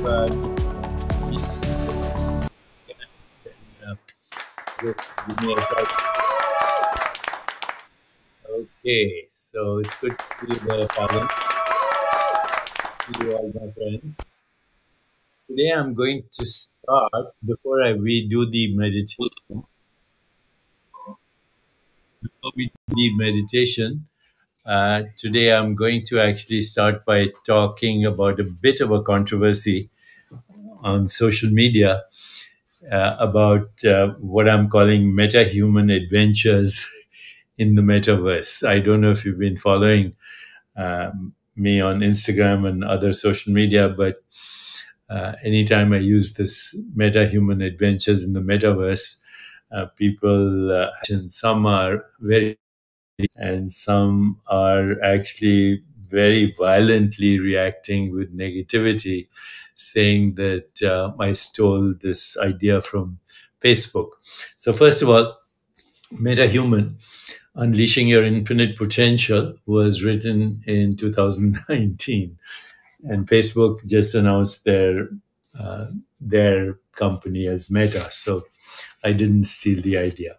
Just, uh, just give me a shout. Okay, so it's good to see you there, Pavan. See you all, my friends. Today I'm going to start, we do the meditation, before we do the meditation, today I'm going to actually start by talking about a bit of a controversy on social media about what I'm calling metahuman adventures in the metaverse. I don't know if you've been following me on Instagram and other social media, but anytime I use this metahuman adventures in the metaverse, people, and some are very, and some are actually very violently reacting with negativity, saying that I stole this idea from Facebook. So, first of all, Metahuman, Unleashing Your Infinite Potential, was written in 2019, and Facebook just announced uh, their company as Meta. So I didn't steal the idea.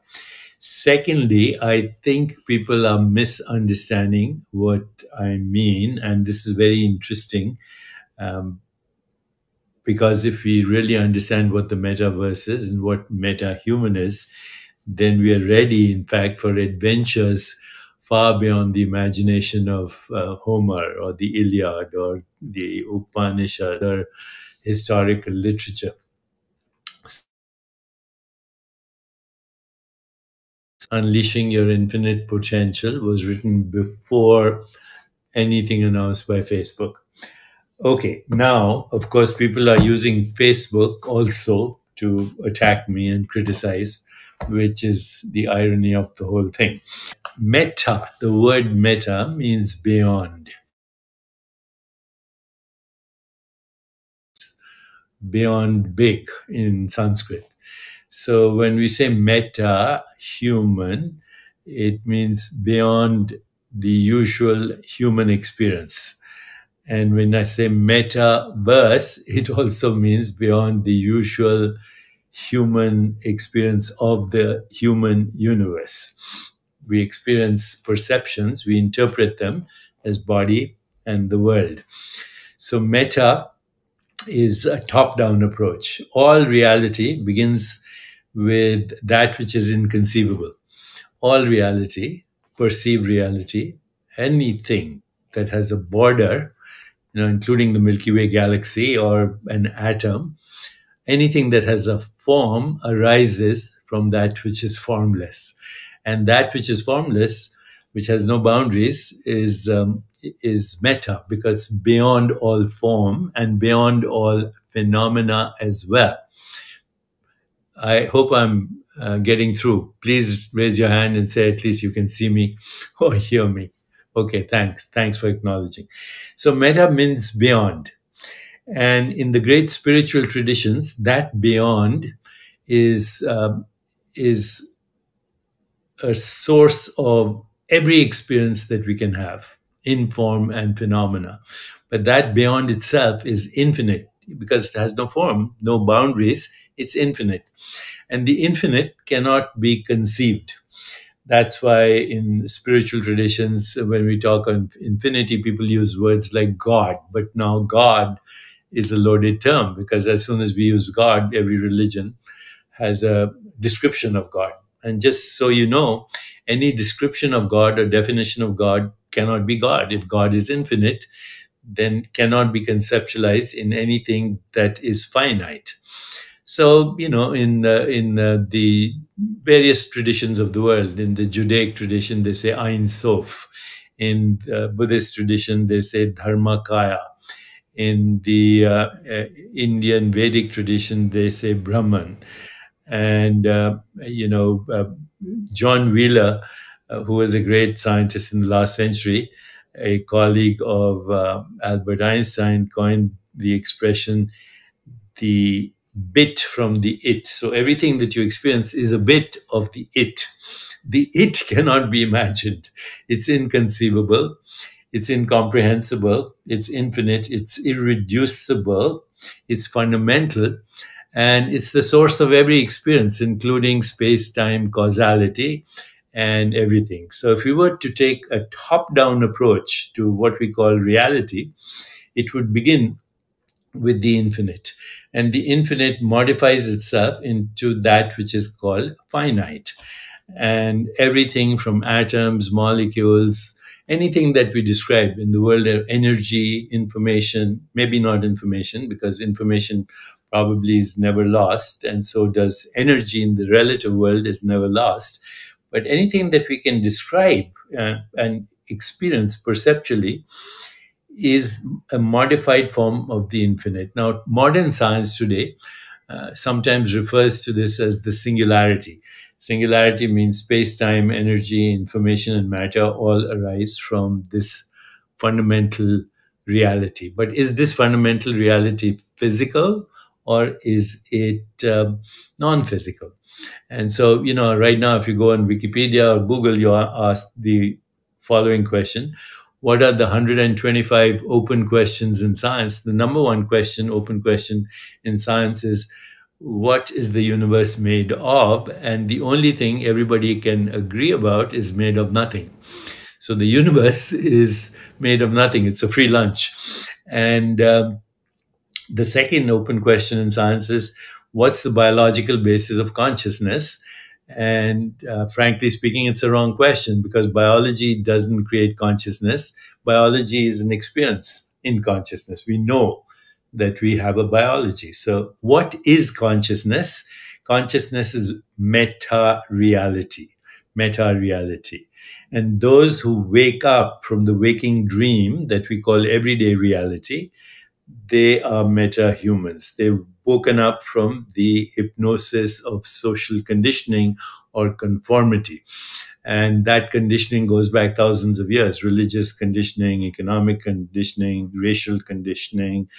Secondly, I think people are misunderstanding what I mean, and this is very interesting um, because if we really understand what the metaverse is and what meta-human is, then we are ready, in fact, for adventures far beyond the imagination of Homer or the Iliad or the Upanishad or historical literature. Unleashing Your Infinite Potential was written before anything announced by Facebook. Okay, now, of course, people are using Facebook also to attack me and criticize, which is the irony of the whole thing. Meta, the word meta means beyond, beyond big in Sanskrit. So when we say meta human, it means beyond the usual human experience. And when I say metaverse, it also means beyond the usual human experience of the human universe. We experience perceptions, we interpret them as body and the world. So, meta is a top down approach. All reality begins with that which is inconceivable. All reality, perceived reality, anything that has a border, including the Milky Way galaxy or an atom, anything that has a form arises from that which is formless. And that which is formless, which has no boundaries, is meta, because beyond all form and beyond all phenomena as well. I hope I'm getting through. Please raise your hand and say at least you can see me or hear me. Okay, thanks. Thanks for acknowledging. So, meta means beyond. And in the great spiritual traditions, that beyond is a source of every experience that we can have in form and phenomena. But that beyond itself is infinite because it has no form, no boundaries. It's infinite. And the infinite cannot be conceived. That's why in spiritual traditions, when we talk on infinity, people use words like God. But now God is a loaded term because as soon as we use God, every religion has a description of God. And just so you know, any description of God or definition of God cannot be God. If God is infinite, then cannot be conceptualized in anything that is finite. So, in the various traditions of the world, in the Judaic tradition, they say Ein Sof. In the Buddhist tradition, they say Dharmakaya. In the Indian Vedic tradition, they say Brahman. And, John Wheeler, who was a great scientist in the last century, a colleague of Albert Einstein, coined the expression the bit from the it. So everything that you experience is a bit of the it. The it cannot be imagined. It's inconceivable. It's incomprehensible. It's infinite. It's irreducible. It's fundamental, and it's the source of every experience, including space time, causality, and everything. So, if we were to take a top down approach to what we call reality, it would begin with the infinite. And the infinite modifies itself into that which is called finite. And everything from atoms, molecules, anything that we describe in the world of energy, information, maybe not information, because information probably is never lost, and so does energy in the relative world is never lost. But anything that we can describe and experience perceptually is a modified form of the infinite. Now, modern science today sometimes refers to this as the singularity. Singularity means space, time, energy, information, and matter all arise from this fundamental reality. But is this fundamental reality physical, or is it non physical? And so, right now, if you go on Wikipedia or Google, you are asked the following question: what are the 125 open questions in science? The number one question, open question in science is, what is the universe made of? And the only thing everybody can agree about is made of nothing. So the universe is made of nothing. It's a free lunch. And the second open question in science is, what's the biological basis of consciousness? And frankly speaking, it's a wrong question, because biology doesn't create consciousness. Biology is an experience in consciousness. We know that we have a biology. So, what is consciousness? Consciousness is meta reality. Meta reality. And those who wake up from the waking dream that we call everyday reality, they are meta-humans. They've woken up from the hypnosis of social conditioning or conformity. And that conditioning goes back thousands of years: religious conditioning, economic conditioning, racial conditioning,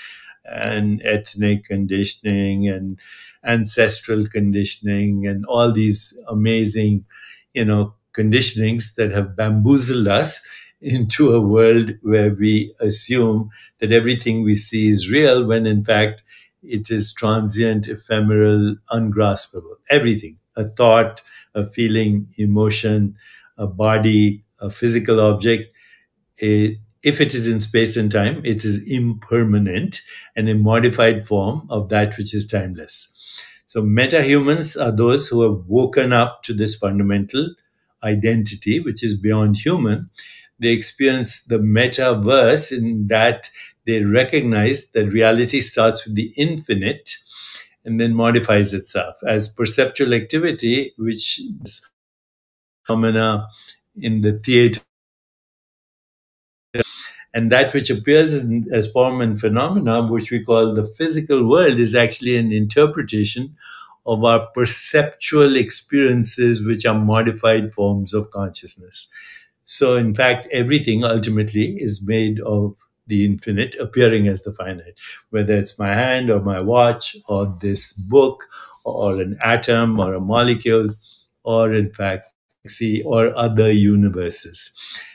and ethnic conditioning, and ancestral conditioning, and all these amazing, conditionings that have bamboozled us into a world where we assume that everything we see is real, when in fact it is transient, ephemeral, ungraspable. Everything, a thought, a feeling, emotion, a body, a physical object, if it is in space and time, it is impermanent and a modified form of that which is timeless. So, metahumans are those who have woken up to this fundamental identity, which is beyond human. They experience the metaverse in that they recognize that reality starts with the infinite and then modifies itself as perceptual activity, which is phenomena in the theater. And that which appears as form and phenomena, which we call the physical world, is actually an interpretation of our perceptual experiences, which are modified forms of consciousness. So, in fact, everything ultimately is made of the infinite appearing as the finite, whether it's my hand or my watch or this book or an atom or a molecule or, in fact, galaxy or other universes.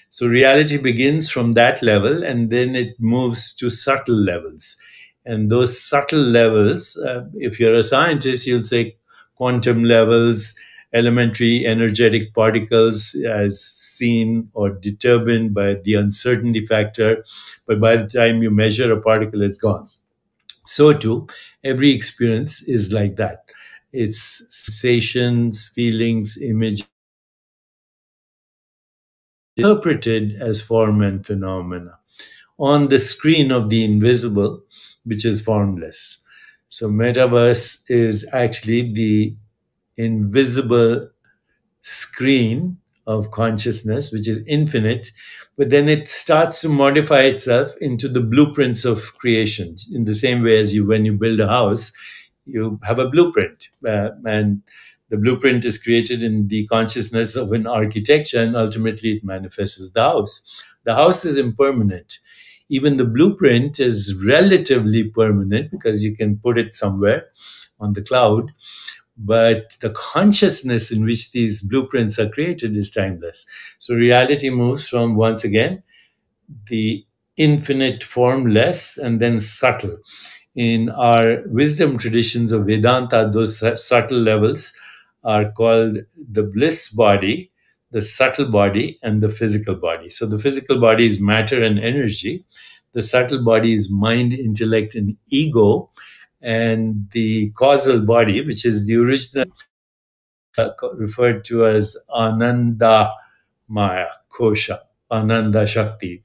So reality begins from that level, and then it moves to subtle levels. And those subtle levels, if you're a scientist, you'll say quantum levels, elementary energetic particles as seen or determined by the uncertainty factor. But by the time you measure, a particle is gone. So too, every experience is like that. It's sensations, feelings, images, interpreted as form and phenomena on the screen of the invisible, which is formless. So, metaverse is actually the invisible screen of consciousness, which is infinite, but then it starts to modify itself into the blueprints of creation. In the same way as when you build a house, you have a blueprint, and the blueprint is created in the consciousness of an architecture, and ultimately it manifests as the house. The house is impermanent. Even the blueprint is relatively permanent because you can put it somewhere on the cloud, but the consciousness in which these blueprints are created is timeless. So reality moves from, once again, the infinite formless and then subtle. In our wisdom traditions of Vedanta, those subtle levels are called the bliss body, the subtle body, and the physical body. So the physical body is matter and energy. The subtle body is mind, intellect, and ego. And the causal body, which is the original referred to as Ananda Maya, Kosha, Ananda Shakti,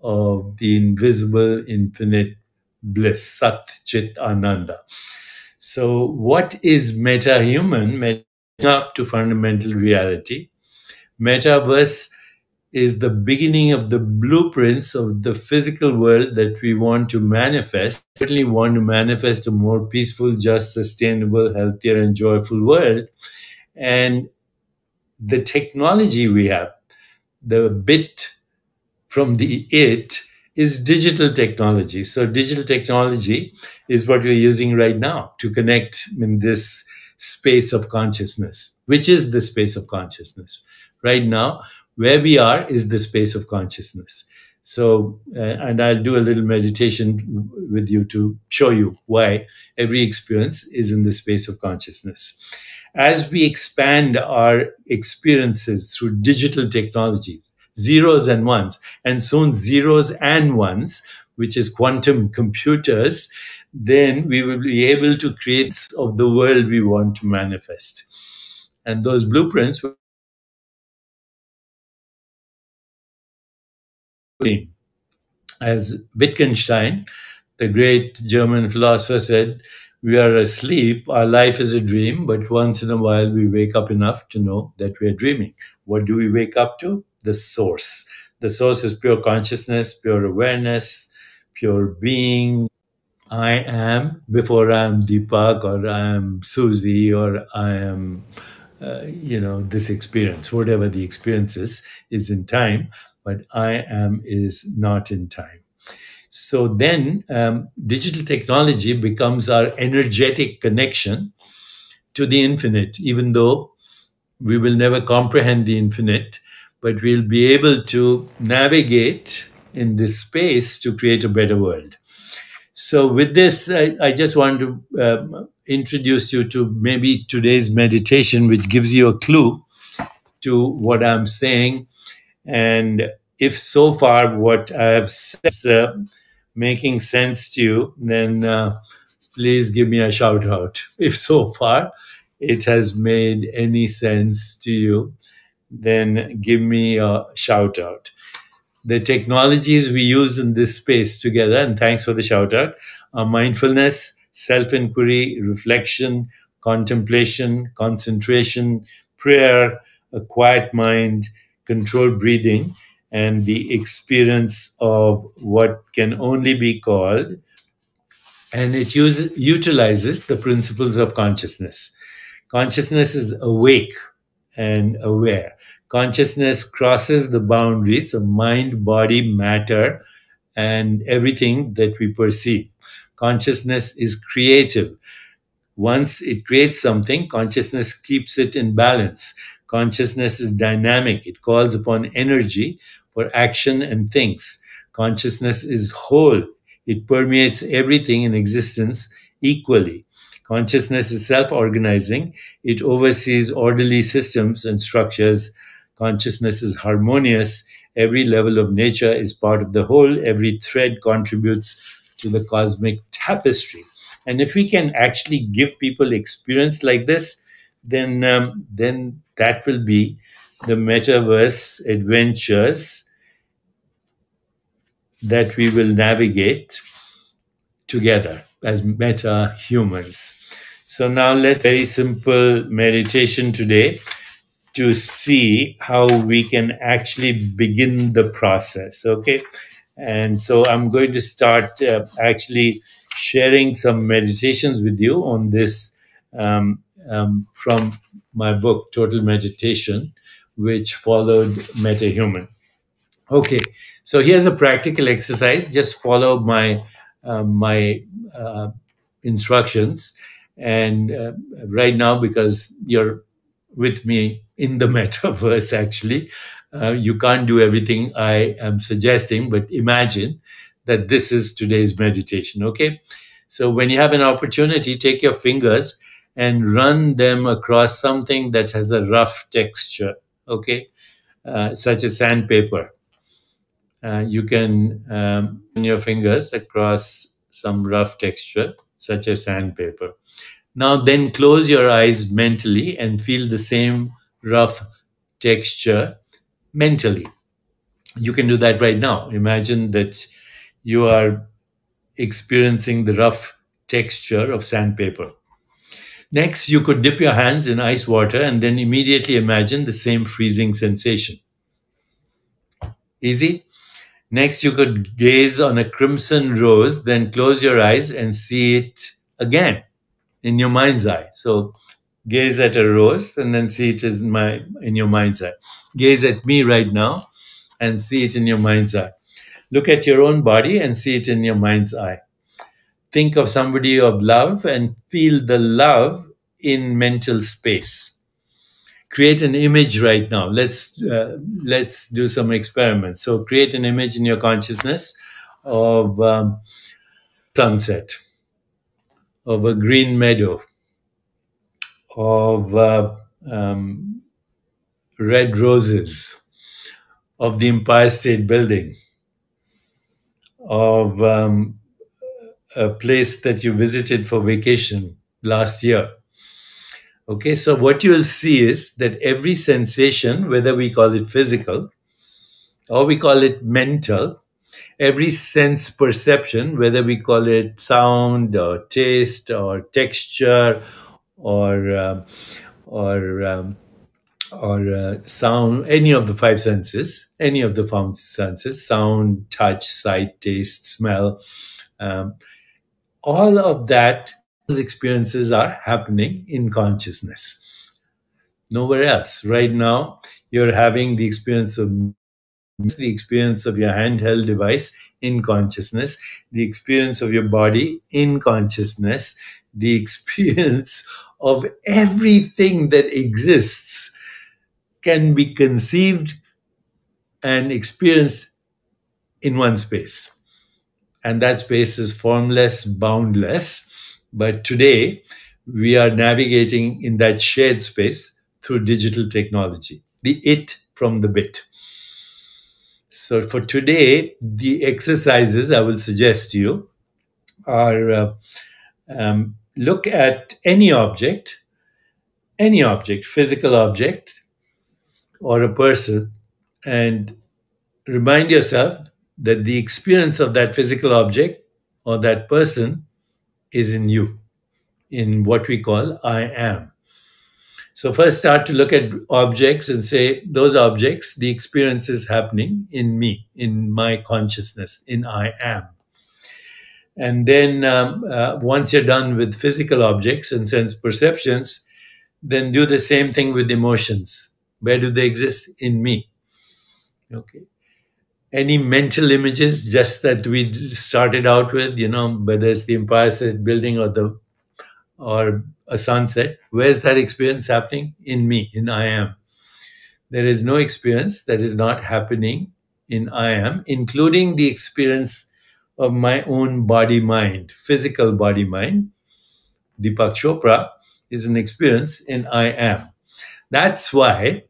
of the invisible infinite bliss, Sat Chit Ananda. So, what is metahuman? Up to fundamental reality. Metaverse is the beginning of the blueprints of the physical world that we want to manifest. Certainly want to manifest a more peaceful, just, sustainable, healthier, and joyful world. And the technology we have, the bit from the it, is digital technology. So digital technology is what we're using right now to connect in this space of consciousness, which is the space of consciousness. Right now, where we are is the space of consciousness. So, and I'll do a little meditation with you to show you why every experience is in the space of consciousness. As we expand our experiences through digital technology, zeros and ones, and soon zeros and ones, which is quantum computers, then we will be able to create of the world we want to manifest. And those blueprints will be, as Wittgenstein, the great German philosopher, said, we are asleep, our life is a dream, but once in a while we wake up enough to know that we are dreaming. What do we wake up to? The source. The source is pure consciousness, pure awareness, pure being. I am before I am Deepak, or I am Susie, or I am, this experience. Whatever the experience is in time, but I am is not in time. So then digital technology becomes our energetic connection to the infinite, even though we will never comprehend the infinite, but we'll be able to navigate in this space to create a better world. So, with this, I just want to introduce you to maybe today's meditation, which gives you a clue to what I'm saying. And if so far what I have said is making sense to you, then please give me a shout out. If so far it has made any sense to you, then give me a shout out. The technologies we use in this space together, and thanks for the shout out, are mindfulness, self inquiry, reflection, contemplation, concentration, prayer, a quiet mind, controlled breathing, and the experience of what can only be called, and it utilizes the principles of consciousness. Consciousness is awake and aware. Consciousness crosses the boundaries of mind, body, matter, and everything that we perceive. Consciousness is creative. Once it creates something, consciousness keeps it in balance. Consciousness is dynamic. It calls upon energy for action and thinks. Consciousness is whole. It permeates everything in existence equally. Consciousness is self organizing. It oversees orderly systems and structures. Consciousness is harmonious. Every level of nature is part of the whole. Every thread contributes to the cosmic tapestry. And if we can actually give people experience like this, then that will be the metaverse adventures that we will navigate together as meta humans. So now let's very simple meditation today to see how we can actually begin the process. Okay. And so I'm going to start actually sharing some meditations with you on this from my book, Total Meditation, which followed Metahuman. Okay, so here's a practical exercise. Just follow my instructions, and right now, because you're with me in the metaverse, actually, you can't do everything I am suggesting. But imagine that this is today's meditation. Okay. So when you have an opportunity, take your fingers and run them across something that has a rough texture. Okay. Such as sandpaper. You can run your fingers across some rough texture, such as sandpaper. Now, then close your eyes mentally and feel the same rough texture mentally. You can do that right now. Imagine that you are experiencing the rough texture of sandpaper. Next, you could dip your hands in ice water and then immediately imagine the same freezing sensation. Easy? Next, you could gaze on a crimson rose, then close your eyes and see it again in your mind's eye. So, gaze at a rose and then see it in your mind's eye. Gaze at me right now and see it in your mind's eye. Look at your own body and see it in your mind's eye. Think of somebody of love and feel the love in mental space. Create an image right now. Let's do some experiments. So create an image in your consciousness of sunset, of a green meadow, of red roses, of the Empire State Building, of a place that you visited for vacation last year. Okay, so what you will see is that every sensation, whether we call it physical or we call it mental, every sense perception, whether we call it sound or taste or texture or or um, sound, any of the five senses, any of the five senses, sound, touch, sight, taste, smell, um, all of that, those experiences are happening in consciousness, nowhere else. Right now, you're having the experience of your handheld device in consciousness, the experience of your body in consciousness, the experience of everything that exists can be conceived and experienced in one space. And that space is formless, boundless. But today, we are navigating in that shared space through digital technology, the it from the bit. So for today, the exercises I will suggest to you are look at any object, physical object or a person, and remind yourself that the experience of that physical object or that person is in you, in what we call I am. So first start to look at objects and say, those objects, the experience is happening in me, in my consciousness, in I am. And then once you're done with physical objects and sense perceptions, then do the same thing with emotions. Where do they exist? In me. Okay. Any mental images, just that we started out with, whether it's the Empire State Building or a sunset, where's that experience happening? In me, in I am. There is no experience that is not happening in I am, including the experience of my own body mind, physical body mind. Deepak Chopra is an experience in I am. That's why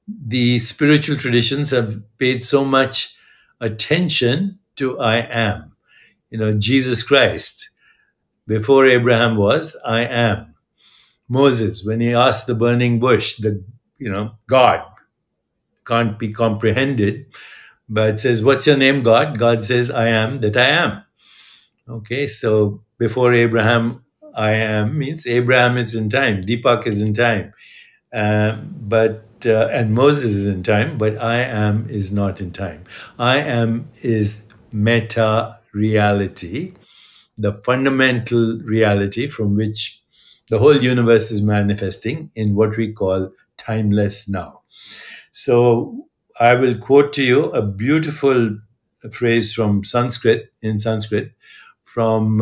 the spiritual traditions have paid so much attention to I am. Jesus Christ, before Abraham was, I am. Moses, when he asked the burning bush, God can't be comprehended, but says, "What's your name, God?" God says, "I am that I am." Okay, so before Abraham, I am means Abraham is in time, Deepak is in time, and Moses is in time, but I am is not in time. I am is meta reality, the fundamental reality from which the whole universe is manifesting in what we call timeless now. So I will quote to you a beautiful phrase from Sanskrit, from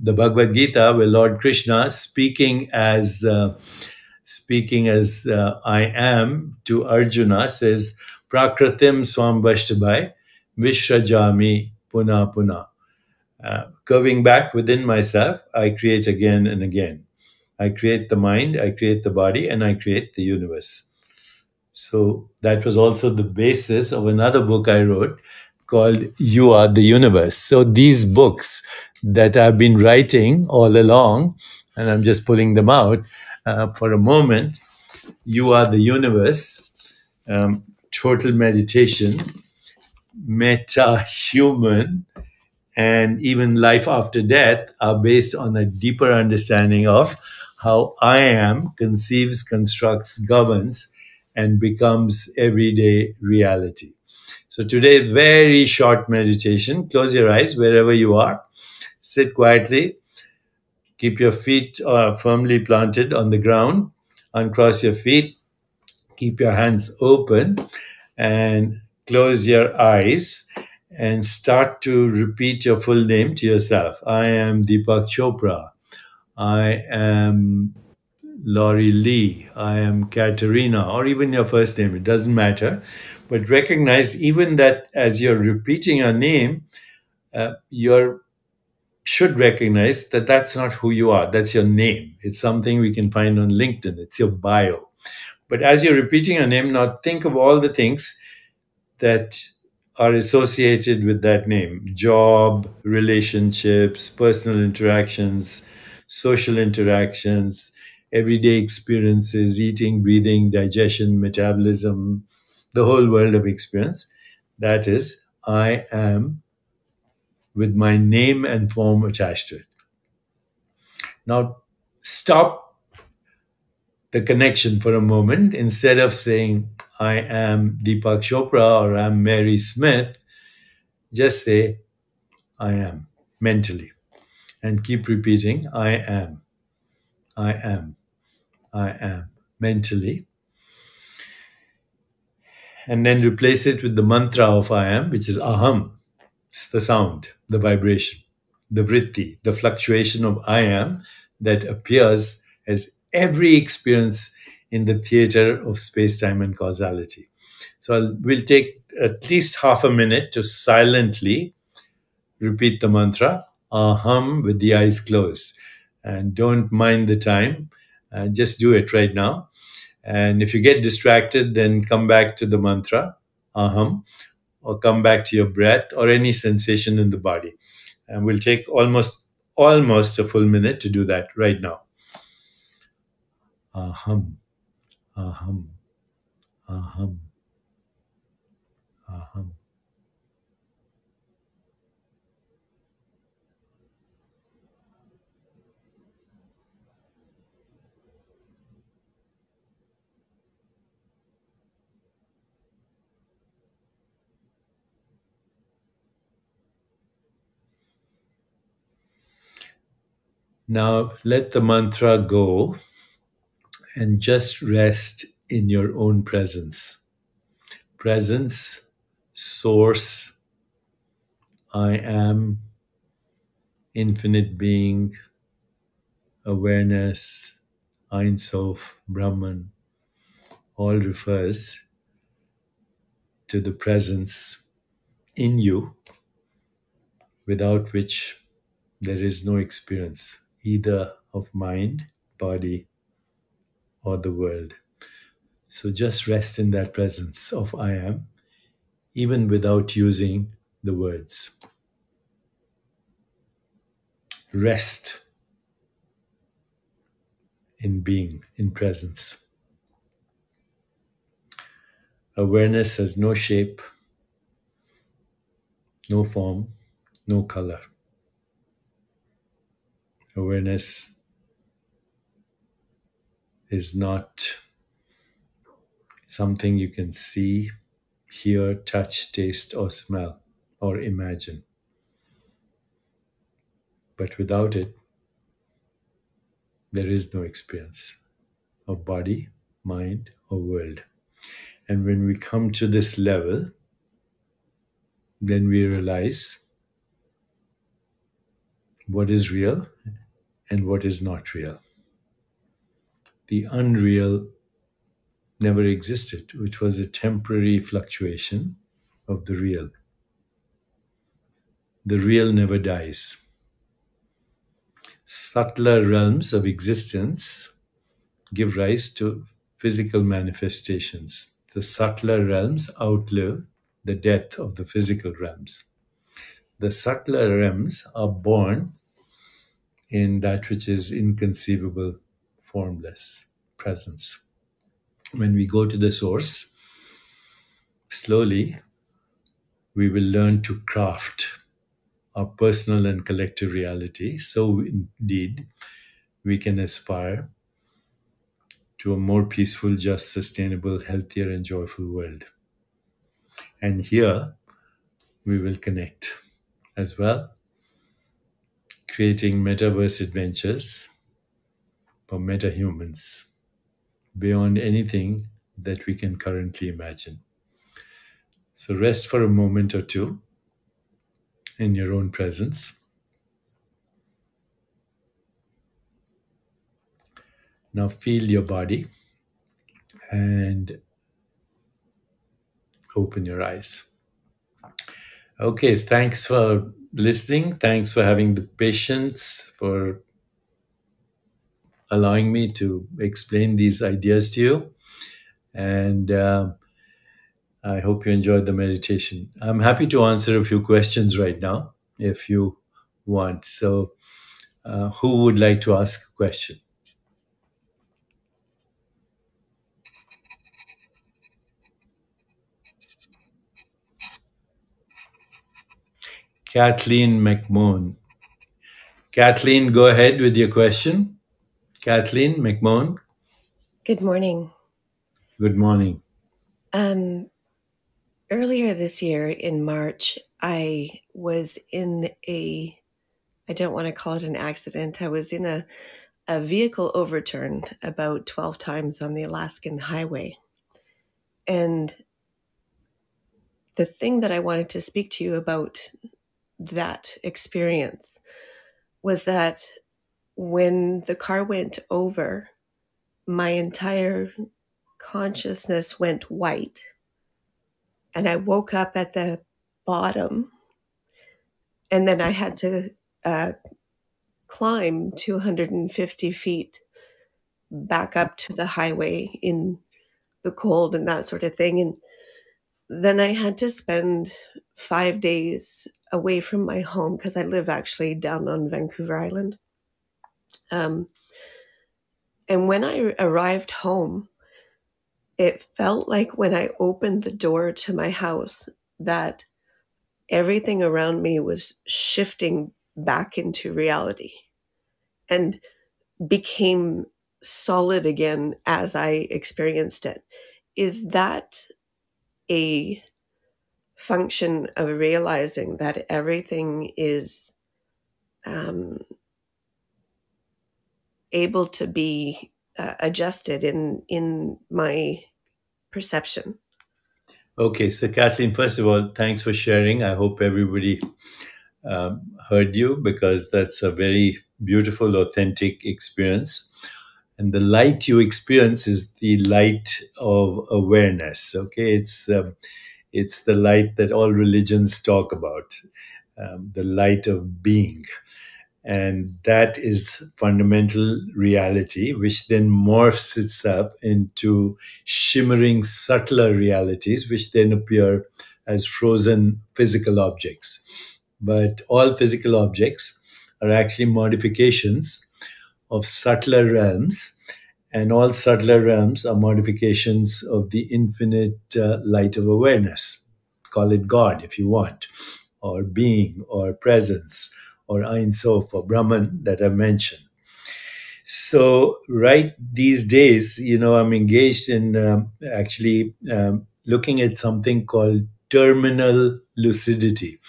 the Bhagavad Gita, where Lord Krishna, speaking as I am to Arjuna, says, "Prakratim swam vashtabai vishrajami puna puna. Curving back within myself, I create again and again. I create the mind, I create the body, and I create the universe. So that was also the basis of another book I wrote called You Are the Universe. So these books that I've been writing all along, and I'm just pulling them out for a moment. You Are the Universe, Total Meditation, Metahuman, and even Life After Death are based on a deeper understanding of how I am conceives, constructs, governs, and becomes everyday reality. So today, very short meditation. Close your eyes wherever you are. Sit quietly. Keep your feet firmly planted on the ground. Uncross your feet. Keep your hands open and close your eyes and start to repeat your full name to yourself. I am Deepak Chopra. I am Laurie Lee. I am Katerina, or even your first name. It doesn't matter. But recognize even that as you're repeating your name, you should recognize that that's not who you are. That's your name. It's something we can find on LinkedIn. It's your bio. But as you're repeating your name, now think of all the things that are associated with that name: job, relationships, personal interactions, social interactions, everyday experiences, eating, breathing, digestion, metabolism, the whole world of experience. That is, I am with my name and form attached to it. Now, stop the connection for a moment. Instead of saying, I am Deepak Chopra or I'm Mary Smith, just say, I am mentally. And keep repeating, I am, I am mentally. And then replace it with the mantra of I am, which is aham. It's the sound, the vibration, the vritti, the fluctuation of I am that appears as every experience in the theater of space, time, and causality. So we'll take at least half a minute to silently repeat the mantra, aham, with the eyes closed. And don't mind the time, just do it right now. And if you get distracted, then come back to the mantra, aham, or come back to your breath or any sensation in the body. And we'll take almost a full minute to do that right now. Aham, aham, aham, aham. Now let the mantra go and just rest in your own presence. Presence, source, I am, infinite being, awareness, Ein Sof, Brahman, all refers to the presence in you without which there is no experience either of mind, body, or the world. So just rest in that presence of I am, even without using the words. Rest in being, in presence. Awareness has no shape, no form, no color. Awareness is not something you can see, hear, touch, taste, or smell, or imagine. But without it, there is no experience of body, mind, or world. And when we come to this level, then we realize what is real and what is not real. The unreal never existed, which was a temporary fluctuation of the real. The real never dies. Subtler realms of existence give rise to physical manifestations. The subtler realms outlive the death of the physical realms. The subtler realms are born in that which is inconceivable, formless presence. When we go to the source, slowly we will learn to craft our personal and collective reality. So, indeed, we can aspire to a more peaceful, just, sustainable, healthier, and joyful world. And here we will connect as well, creating metaverse adventures for metahumans beyond anything that we can currently imagine. So rest for a moment or two in your own presence. Now feel your body and open your eyes. Okay, so thanks for listening. Thanks for having the patience, for allowing me to explain these ideas to you. And I hope you enjoyed the meditation. I'm happy to answer a few questions right now if you want. So, who would like to ask a question? Kathleen McMahon. Kathleen, go ahead with your question. Kathleen McMahon, Good morning. good morning. Earlier this year in March, I was in I don't want to call it an accident. I was in a vehicle overturned about 12 times on the Alaskan highway. And the thing that I wanted to speak to you about that experience was that when the car went over, my entire consciousness went white. And I woke up at the bottom, and then I had to climb 250 feet back up to the highway in the cold and that sort of thing. And then I had to spend 5 days away from my home because I live actually down on Vancouver Island. And when I arrived home, it felt like when I opened the door to my house that everything around me was shifting back into reality and became solid again as I experienced it. Is that a function of realizing that everything is able to be adjused in my perception? Okay, so Kathleen, first of all, thanks for sharing. I hope everybody heard you because that's a very beautiful, authentic experience. And the light you experience is the light of awareness. Okay, it's the light that all religions talk about, the light of being. And that is fundamental reality, which then morphs itself into shimmering, subtler realities, which then appear as frozen physical objects. But all physical objects are actually modifications of subtler realms, and all subtler realms are modifications of the infinite light of awareness. Call it God if you want, or being, or presence, or Ein Sof, or Brahman that I mentioned. So, right these days, I'm engaged in actually looking at something called terminal lucidity,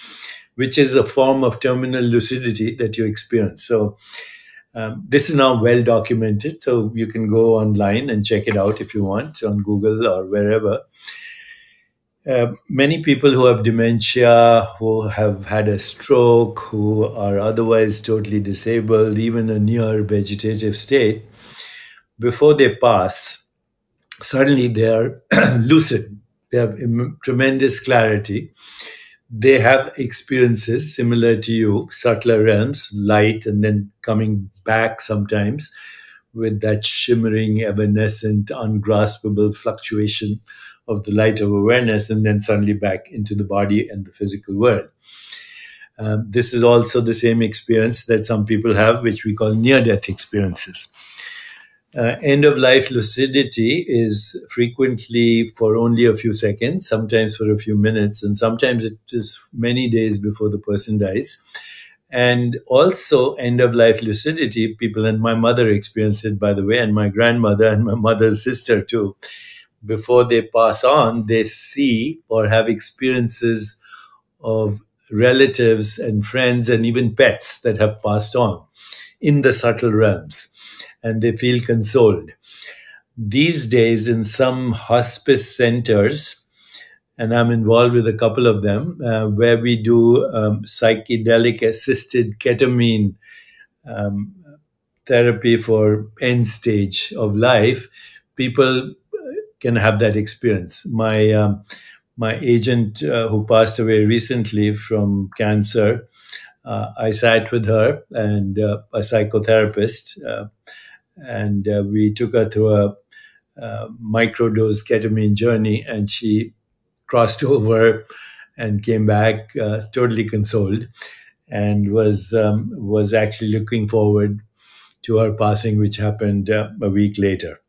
which is a form of terminal lucidity that you experience. So, this is now well documented, so you can go online and check it out if you want on Google or wherever. Many people who have dementia, who have had a stroke, who are otherwise totally disabled, even a near vegetative state, before they pass, suddenly they are lucid. They have tremendous clarity. They have experiences similar to you, subtler realms, light, and then coming back sometimes with that shimmering, evanescent, ungraspable fluctuation of the light of awareness, and then suddenly back into the body and the physical world. This is also the same experience that some people have, which we call near death experiences. End of life lucidity is frequently for only a few seconds, sometimes for a few minutes, and sometimes it is many days before the person dies. And also, end of life lucidity, people, and my mother experienced it, by the way, and my grandmother and my mother's sister too. Before they pass on, they see or have experiences of relatives and friends and even pets that have passed on in the subtle realms, and they feel consoled. These days, in some hospice centers, and I'm involved with a couple of them, where we do psychedelic assisted ketamine therapy for end stage of life, people can have that experience. My agent, who passed away recently from cancer, I sat with her and a psychotherapist, and we took her through a microdose ketamine journey, and she crossed over and came back totally consoled, and was actually looking forward to her passing, which happened a week later.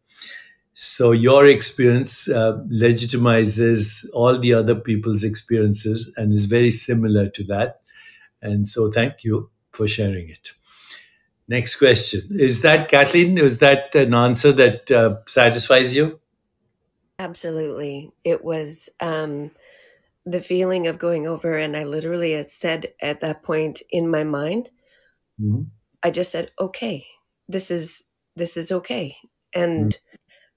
So your experience legitimizes all the other people's experiences and is very similar to that. And so thank you for sharing it. Next question. Is that, Kathleen, is that an answer that satisfies you? Absolutely. It was the feeling of going over, and I literally had said at that point in my mind, Mhm. I just said, "Okay, this is this is okay." Mhm. And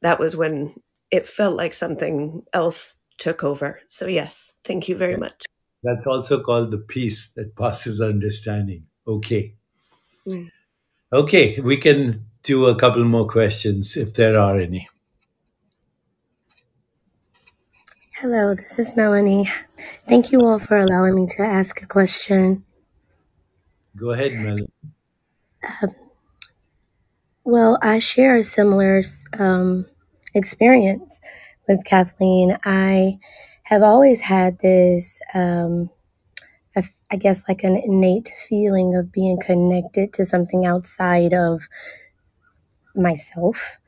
that was when it felt like something else took over. So yes, thank you very Yeah. much. That's also called the peace that passes understanding. Okay. Mm. Okay, we can do a couple more questions if there are any. Hello, this is Melanie. Thank you all for allowing me to ask a question. Go ahead, Mel. Well, I share a similar experience with Kathleen. I have always had this, I guess, like an innate feeling of being connected to something outside of myself.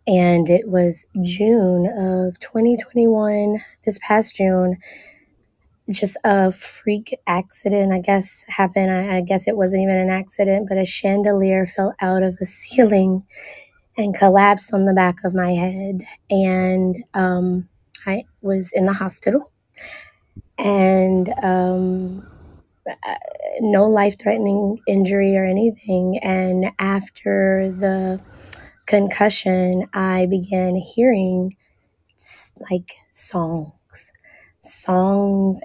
And it was June of 2021, this past June, just a freak accident, I guess, happened. I guess it wasn't even an accident, but a chandelier fell out of the ceiling and collapsed on the back of my head. And I was in the hospital, and no life threatening injury or anything. And after the concussion, I began hearing like songs,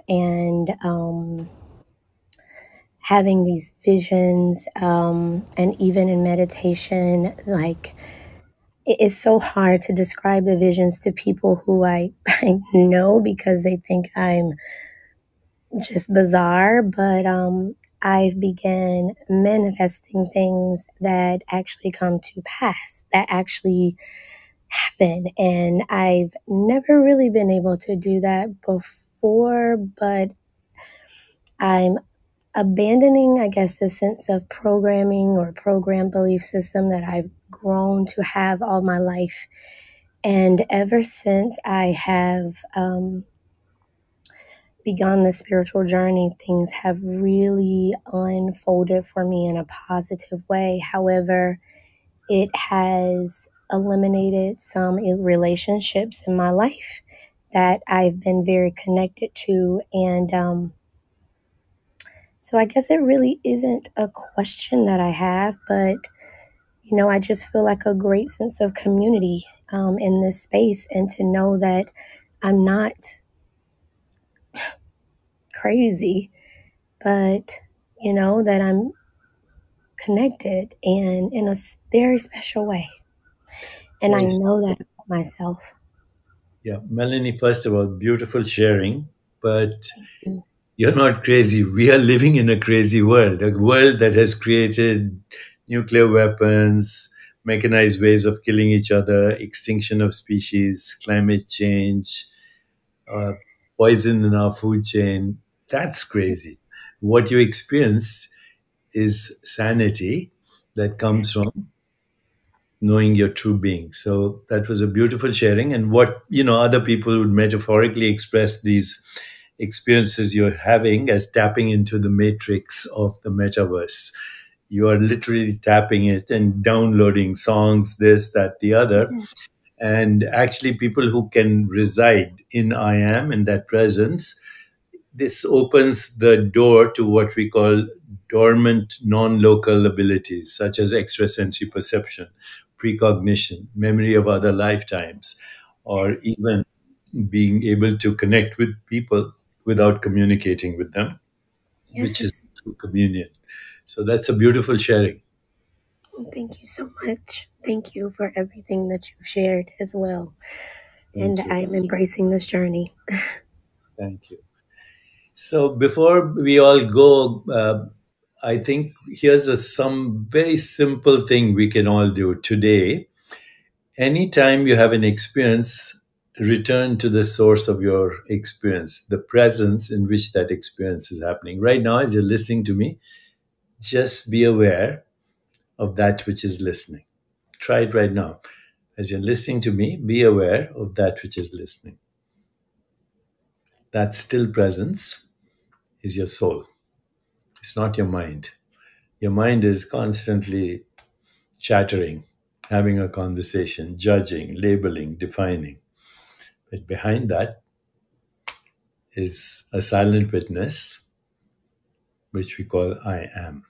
and having these visions, and even in meditation, like it is so hard to describe the visions to people who I know, because they think I'm just bizarre. But I've began manifesting things that actually come to pass, that actually happen. And I've never really been able to do that before, but I'm abandoning, I guess, the sense of programming or program belief system that I've grown to have all my life. And ever since I have begun the spiritual journey, things have really unfolded for me in a positive way. However, it has eliminated some relationships in my life that I've been very connected to. And so I guess it really isn't a question that I have, but I just feel like a great sense of community in this space, and to know that I'm not crazy, but that I'm connected and in a very special way. And I Very know that about myself. Yeah, Melanie, first of all, beautiful sharing. But Thank you. You're not crazy. We are living in a crazy world, a world that has created nuclear weapons, mechanized ways of killing each other, extinction of species, climate change, uh, poison in our food chain. That's crazy. What you experienced is sanity that comes from knowing your true being. So that was a beautiful sharing. And what, other people would metaphorically express these experiences you're having as tapping into the matrix of the metaverse. You are literally tapping it and downloading songs, this, that, the other. And actually, people who can reside in I am, in that presence, this opens the door to what we call dormant non local abilities, such as extrasensory perception, precognition, memory of other lifetimes, or even being able to connect with people without communicating with them, which is Yes. true communion. So that's a beautiful sharing. Well, thank you so much. Thank you for everything that you've shared as well. And Thank you. I'm embracing this journey. Thank you. So before we all go, I think here's some very simple thing we can all do today. Anytime you have an experience, return to the source of your experience, the presence in which that experience is happening. Right now, as you're listening to me, just be aware of that which is listening. Try it right now. As you're listening to me, be aware of that which is listening. That still presence is your soul. It's not your mind. Your mind is constantly chattering, having a conversation, judging, labeling, defining. But behind that is a silent witness, which we call I am.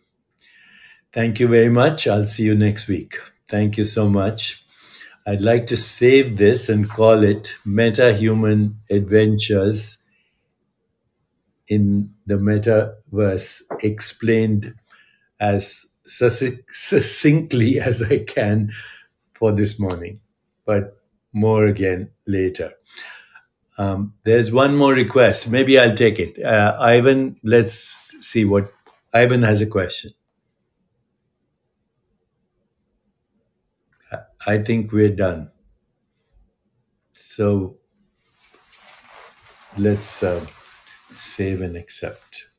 Thank you very much. I'll see you next week. Thank you so much. I'd like to save this and call it Metahuman Adventures in the Metaverse, explained as succinctly as I can for this morning, but more again later. There's one more request. Maybe I'll take it. Ivan, let's see what Ivan has a question. I think we're done. So let's save and accept.